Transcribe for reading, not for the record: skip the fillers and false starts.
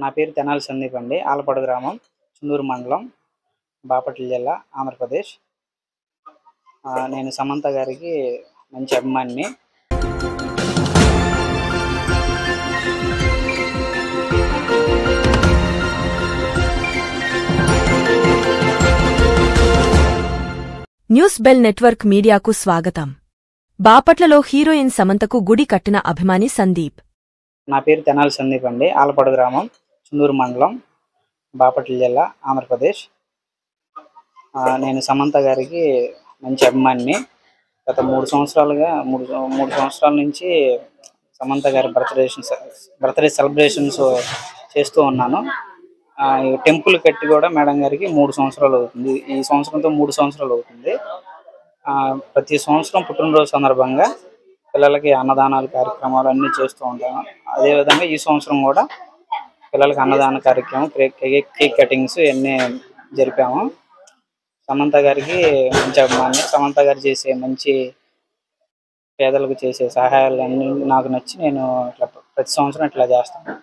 నా పేరు తెనాలి సందీప్ అండి. ఆలపాడు గ్రామం, చుండూరు మండలం, బాపట్ల జిల్లా, ఆంధ్రప్రదేశ్. నేను సమంత గారికి మంచి అభిమానిని. న్యూస్ బెల్ నెట్వర్క్ మీడియాకు స్వాగతం. బాపట్లలో హీరోయిన్ సమంతకు గుడి కట్టిన అభిమాని సందీప్. నా పేరు తెనాలి సందీప్ అండి. ఆలపాడు గ్రామం, చుండూరు మండలం, బాపట్ల జిల్లా, ఆంధ్రప్రదేశ్. నేను సమంత గారికి మంచి అభిమానిని. గత 3 సంవత్సరాలుగా మూడు సంవత్సరాల నుంచి సమంత గారి బర్త్డే సెలబ్రేషన్స్ చేస్తూ ఉన్నాను. ఈ టెంపుల్ కట్టి కూడా మేడం గారికి 3 సంవత్సరాలు అవుతుంది. ఈ సంవత్సరంతో 3 సంవత్సరాలు అవుతుంది. ప్రతి సంవత్సరం పుట్టినరోజు సందర్భంగా పిల్లలకి అన్నదానాలు కార్యక్రమాలు అన్నీ చేస్తూ ఉంటాను. అదేవిధంగా ఈ సంవత్సరం కూడా పిల్లలకి అన్నదాన కార్యక్రమం, కేక్ కటింగ్స్ ఇవన్నీ జరిపాము. సమంత గారికి మంచి అభిమాని. సమంత గారు చేసే మంచి పేదలకు చేసే సహాయాలు అన్నీ నాకు నచ్చి నేను ప్రతి సంవత్సరం ఇట్లా చేస్తాను.